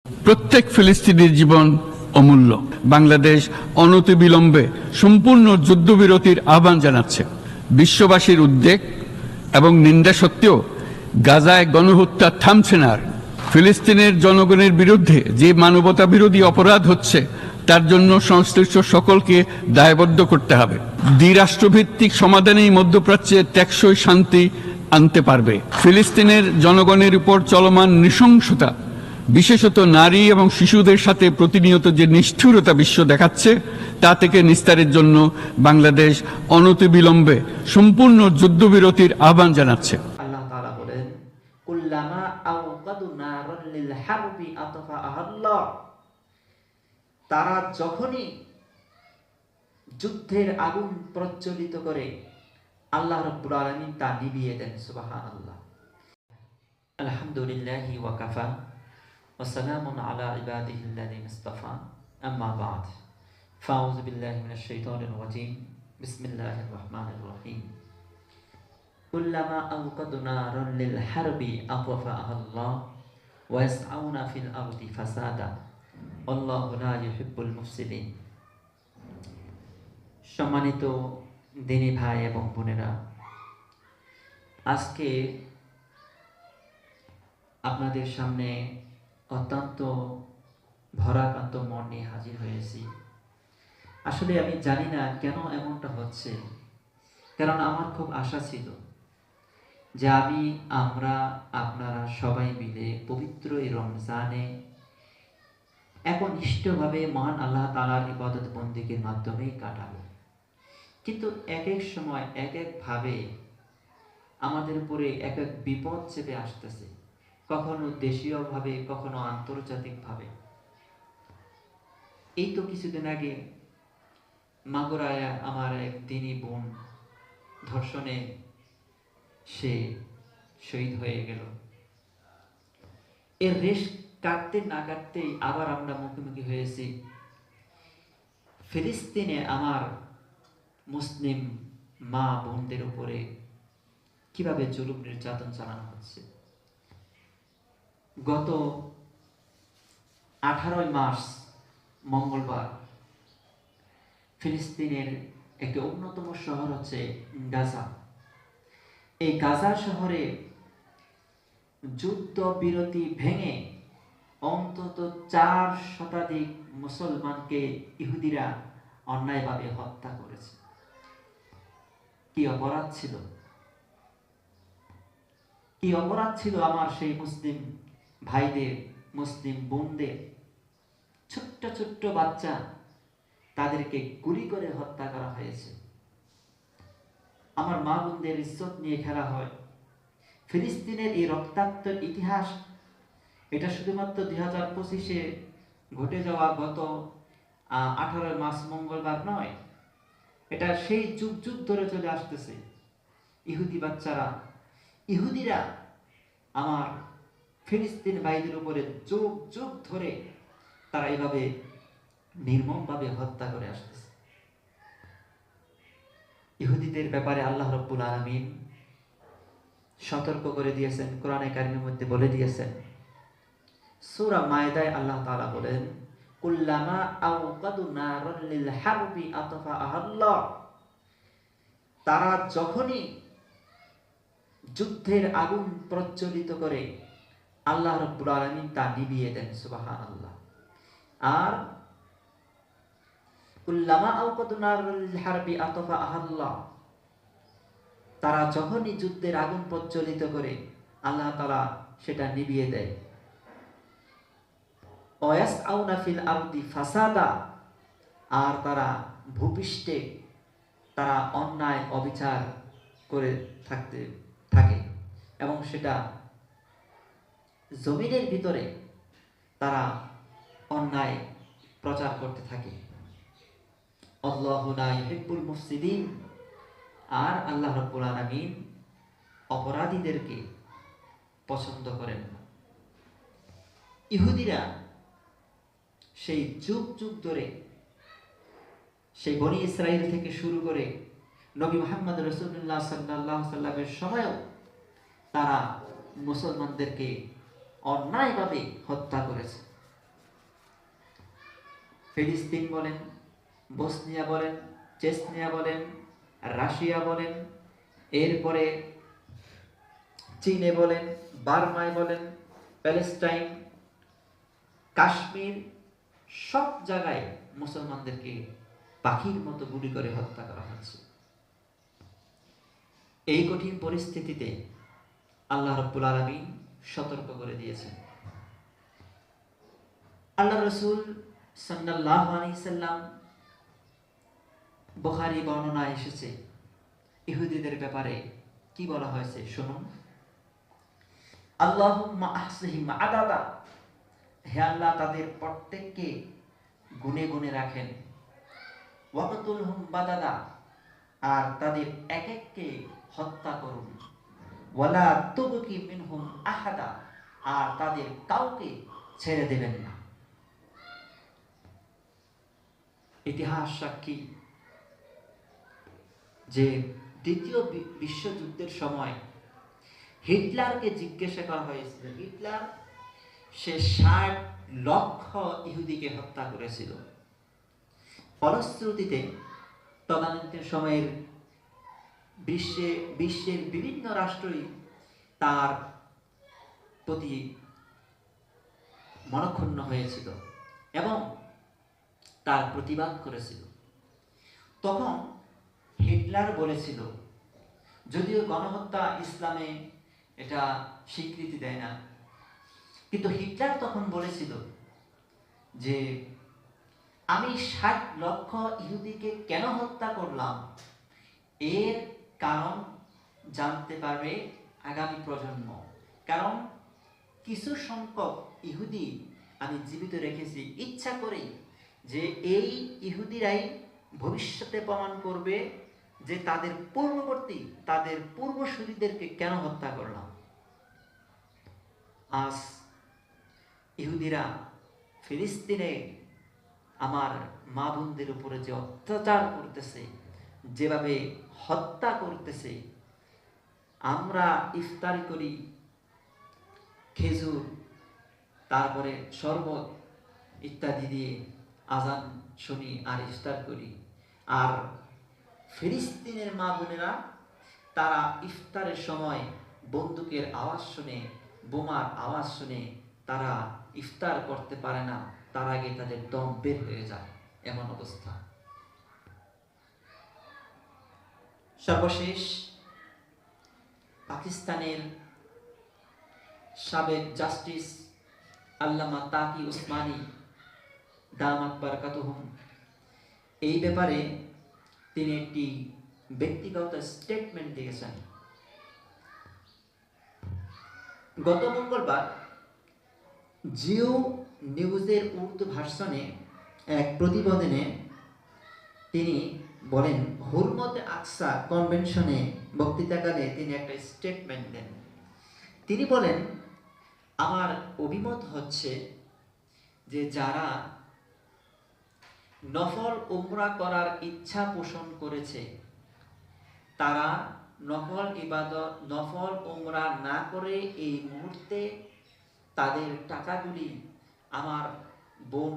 প্রত্যেক ফিলিস্তিনির জীবন অমূল্য। বাংলাদেশ অনতিবিলম্বে সম্পূর্ণ যুদ্ধবিরতির আহ্বান জানাচ্ছে। বিশ্ববাসীর উদ্বেগ এবং নিন্দা সত্ত্বেও গাজায় গণহত্যা থামছে না। ফিলিস্তিনের জনগণের বিরুদ্ধে যে মানবতা বিরোধী অপরাধ হচ্ছে তার জন্য সংশ্লিষ্ট সকলকে দায়বদ্ধ করতে হবে। দ্বিরাষ্ট্রভিত্তিক সমাধানেই মধ্যপ্রাচ্যে টেকসই শান্তি আনতে পারবে। ফিলিস্তিনের জনগণের উপর চলমান নৃশংসতা, বিশেষত নারী এবং শিশুদের সাথে প্রতিনিয়ত যে নিষ্ঠুরতা বিশ্ব দেখাচ্ছে তা থেকে নিস্তারের জন্য বাংলাদেশ অনতিবিলম্বে সম্পূর্ণ যুদ্ধবিরতির আহ্বান জানাচ্ছে। আল্লাহ তাআলা বলেন, কুল্লামা আওকাদু নারান লিল হারবি আতফাআল্লাহ, তারা যখনই যুদ্ধের আগুন প্রজ্বলিত করে আল্লাহ রাব্বুল আলামিন তা নিভিয়ে দেন। সুবহানাল্লাহ। আলহামদুলিল্লাহি ওয়া কাফা ওয়া সালামুন আলা ইবাদিহিল্লাযিনা ইসতাফা, আম্মা বা'দ, ফাউযু বিল্লাহি মিনাশ শাইতানির রাজীম, বিসমিল্লাহির রহমানির রহিম। কুল্লামা আওকাদু নারান লিল হারবি আতফাআল্লাহ ওয়া ইয়াসআউনা ফিল আরদি ফাসাদা আল্লাহু লা ইউহিব্বুল মুফসিদিন। সম্মানিত দিনী ভাই এবং বোনেরা, আজকে আপনাদের সামনে অত্যন্ত ভরাক্রান্ত মন নিয়ে হাজির হয়েছি। আসলে আমি জানি না কেন এমনটা হচ্ছে, কারণ আমার খুব আশা ছিল যে আমরা আপনারা সবাই মিলে পবিত্র এই রমজানে একনিষ্ঠভাবে মহান আল্লাহ তাআলার ইবাদত বন্দেগীর মাধ্যমেই কাটাবো। কিন্তু এক এক সময় এক এক ভাবে আমাদের উপরে এক এক বিপদ চেপে আসতেছে, কখনো দেশীয়ভাবে, কখনো আন্তর্জাতিকভাবে। এই তো কিছুদিন আগে মাগুরায় আমার এক দিনী বোন ধর্ষণে সে শহীদ হয়ে গেল। এর রেশ কাটতে না কাটতেই আবার আমরা মুখোমুখি হয়েছি ফিলিস্তিনে আমার মুসলিম মা বোনদের উপরে কিভাবে জুলুম নির্যাতন চালানো হচ্ছে। গত 18 মার্চ মঙ্গলবার ফিলিস্তিনের একটি অন্যতম শহর হচ্ছে গাজা। এই গাজা শহরে যুদ্ধ বিরতি ভেঙে অন্তত 4 শতাধিক মুসলমানকে ইহুদিরা অন্যায়ভাবে হত্যা করেছে। কি অপরাধ ছিল, কি অপরাধ ছিল আমার সেই মুসলিম ভাইদের, মুসলিম বোনদের। ছোট্ট ছোট্ট বাচ্চা, তাদেরকে গুলি করে হত্যা করা হয়েছে। আমার মা বোনদের ইজ্জত নিয়ে খেলা হয়। ফিলিস্তিনের এই রক্তাক্ত ইতিহাস, এটা শুধুমাত্র 2025-এ ঘটে যাওয়া গত 18 মার্চ মঙ্গলবার নয়, এটা সেই যুগ যুগ ধরে চলে আসতেছে। ইহুদি বাচ্চারা, ইহুদিরা আমার ফিলিস্তিন ভাইদের উপরে যুগ যুগ ধরে তারা এইভাবে নির্মমভাবে হত্যা করে আসতেছে। ইহুদিদের ব্যাপারে আল্লাহ রাব্বুল আলামিন সতর্ক করে দিয়েছেন, কোরআনে কারিমের মধ্যে বলে দিয়েছেন। সূরা মায়েদায় আল্লাহ তাআলা বলেন, কুল্লামা আওকাদু নারান লিল হারবি আতফাআল্লাহ, তারা যখনই যুদ্ধের আগুন প্রজ্বলিত করে আল্লাহ রাব্বুল আলামিন তা নিভিয়ে দেন। সুবহানাল্লাহ। আর কুল্লামা আওকাদু নারান লিল হারবি আতফাআল্লাহ, তারা যখনই যুদ্ধের আগুন প্রজ্বলিত করে আল্লাহ তাআলা সেটা নিভিয়ে দেয়। ওয়াসআউনা ফিল আরদি ফাসাদা, আর তারা ভূপৃষ্ঠে তারা অন্যায় অবিচার করে থাকে এবং সেটা জমিনের ভিতরে তারা অন্যায় প্রচার করতে থাকে। আল্লাহু লা ইউহিব্বুল মুফসিদিন, আর আল্লাহ রাব্বুল আলামিন অপরাধীদেরকে পছন্দ করেন না। ইহুদিরা সেই যুগ যুগ ধরে, সেই বনি ইসরাইল থেকে শুরু করে নবী মুহাম্মদ রাসূলুল্লাহ সাল্লাল্লাহু আলাইহি সাল্লামের সময়ও তারা মুসলমানদেরকে অন্যায়ভাবে হত্যা করেছে। ফিলিস্তিন বলেন, বসনিয়া বলেন, চেচনিয়া বলেন, রাশিয়া বলেন, এরপরে চীনে বলেন, বার্মায় বলেন, প্যালেস্টাইন, কাশ্মীর, সব জায়গায় মুসলমানদেরকে পাখির মতো গুলি করে হত্যা করা হচ্ছে। এই কঠিন পরিস্থিতিতে আল্লাহ রাব্বুল আলামিন সতর্ক করে দিয়েছেন। আল্লাহ রাসূল সাল্লাল্লাহু আলাইহি সাল্লাম, বুখারী বর্ণনায় এসেছে ইহুদিদের ব্যাপারে কি বলা হয়েছে শুনুন। আল্লাহুম্মা আহসিহিম আদাদা, হে আল্লাহ তাদের প্রত্যেককে গুনে গুনে রাখেন। ওয়াকতুলহুম বাদাদা, আর তাদের এক এককে হত্যা করুন। ওয়ালা তুবকি মিনহুম আহাদা, আর তাদের কাউকে ছেড়ে দেবেন না। ইতিহাস সাক্ষী যে দ্বিতীয় বিশ্বযুদ্ধের সময় হিটলারকে জিজ্ঞাসা করা হয়েছিল, হিটলার সে 60 লক্ষ ইহুদিকে হত্যা করেছিল। ফলশ্রুতিতে তদানীন্তন সময়ের বিশ্বের বিভিন্ন রাষ্ট্রই তার প্রতি মনক্ষুণ্ণ হয়েছিল এবং তার প্রতিবাদ করেছিল। তখন হিটলার বলেছিল, যদিও গণহত্যা ইসলামে এটা স্বীকৃতি দেয় না, কিন্তু হিটলার তখন বলেছিল যে আমি 60 লক্ষ ইহুদিকে কেন হত্যা করলাম, এর কারণ জানতে পারবে আগামী প্রজন্ম। কারণ কিছু সংখ্যক ইহুদি আমি জীবিত রেখেছি ইচ্ছা করেই, যে এই ইহুদিরাই ভবিষ্যতে প্রমাণ করবে যে তাদের পূর্ববর্তী, তাদের পূর্বসূরীদেরকে কেন হত্যা করলাম। আজ ইহুদিরা ফিলিস্তিনে আমার মা বোনদের উপরে যে অত্যাচার করতেছে, যেভাবে হত্যা করতেছে, আমরা ইফতারি করি খেজুর, তারপরে শরবত ইত্যাদি দিয়ে আজান শুনি আর ইফতার করি, আর ফিলিস্তিনের মা বোনেরা তারা ইফতারের সময় বন্দুকের আওয়াজ শুনে, বোমার আওয়াজ শুনে তারা ইফতার করতে পারে না, তার আগে তাদের দম বের হয়ে যায়, এমন অবস্থা। সর্বশেষ পাকিস্তানের সাবেক জাস্টিস আল্লামা তাকি উসমানী দামাত বারাকাতুহুম, এই ব্যাপারে তিনি একটি ব্যক্তিগত স্টেটমেন্ট দিয়েছেন। গত মঙ্গলবার জিও নিউজের উর্দু ভার্সনে এক প্রতিবেদনে তিনি বলেন, হুরমতে আকসা কনভেনশনে বক্তৃতাকালে তিনি একটা স্টেটমেন্ট দেন। তিনি বলেন, আমার অভিমত হচ্ছে যে যারা নফল উমরা করার ইচ্ছা পোষণ করেছে, তারা নফল ইবাদত, নফল উমরা না করে এই মুহূর্তে তাদের টাকাগুলি আমার বোন,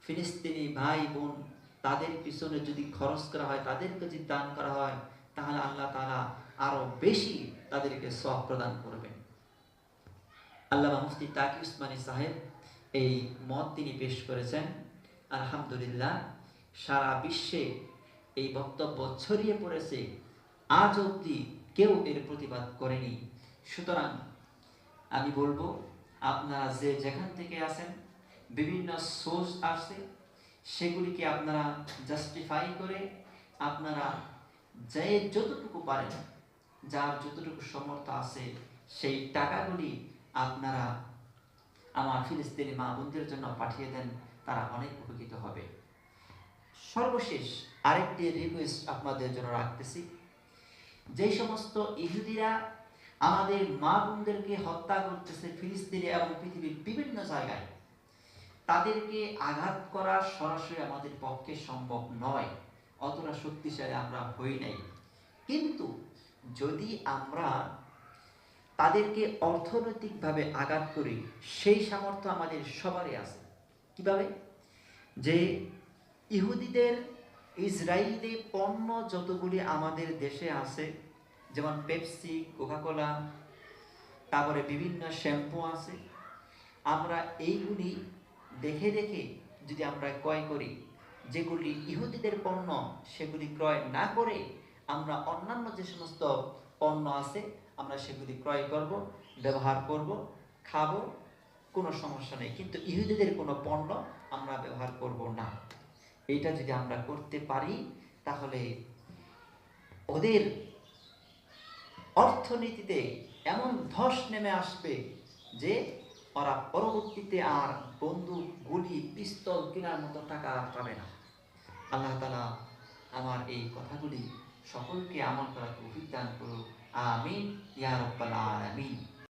ফিলিস্তিনি ভাই বোন, তাদের পিছনে যদি খরচ করা হয়, তাদেরকে যদি দান করা হয়, তাহলে আল্লাহ তাআলা আরো বেশি তাদেরকে সওয়াব প্রদান করবেন। আল্লামা মুফতি তাকি উসমানী সাহেব এই মত তিনি পেশ করেছেন। আলহামদুলিল্লাহ, সারা বিশ্বে এই বক্তব্য ছড়িয়ে পড়েছে, আজ অবধি কেউ এর প্রতিবাদ করেনি। সুতরাং আমি বলবো, আপনারা যে যেখান থেকে আসেন, বিভিন্ন সোর্স আসছে, সেগুলিকে আপনারা জাস্টিফাই করে আপনারা যে যতটুকু পারেন, যার যতটুকু সমর্থ আছে, সেই টাকাগুলি আপনারা আমার ফিলিস্তিনি মা বোনদের জন্য পাঠিয়ে দেন, তারা অনেক উপকৃত হবে। সর্বশেষ আরেকটি রিকোয়েস্ট আপনাদের জন্য রাখতেছি, যে সমস্ত ইহুদিরা আমাদের মা বোনদেরকে হত্যা করতেছে ফিলিস্তিনে এবং পৃথিবীর বিভিন্ন জায়গায়, তাদেরকে আঘাত করা সরাসরি আমাদের পক্ষে সম্ভব নয়, অতটা শক্তিশালী আমরা হই নাই। কিন্তু যদি আমরা তাদেরকে অর্থনৈতিকভাবে আঘাত করি, সেই সামর্থ্য আমাদের সবারই আছে। কিভাবে? যে ইহুদিদের ইসরায়েলি পণ্য যতগুলি আমাদের দেশে আছে, যেমন পেপসি, কোকাকোলা, তারপরে বিভিন্ন শ্যাম্পু আছে, আমরা এইগুলি দেখে দেখে যদি আমরা ক্রয় করি, যেগুলি ইহুদিদের পণ্য সেগুলি ক্রয় না করে আমরা অন্যান্য যে সমস্ত পণ্য আছে আমরা সেগুলি ক্রয় করব, ব্যবহার করব, খাবো, কোনো সমস্যা নেই, কিন্তু ইহুদিদের কোনো পণ্য আমরা ব্যবহার করব না। এইটা যদি আমরা করতে পারি তাহলে ওদের অর্থনীতিতে এমন ধস নেমে আসবে যে ওরা পরবর্তীতে আর বন্দুক, গুলি, পিস্তল কেনার মতো টাকা পাবে না। আল্লাহ তাআলা আমার এই কথাগুলি সকলকে আমল করার তৌফিক দান করুক। আমিন ইয়া রাব্বাল আলামিন।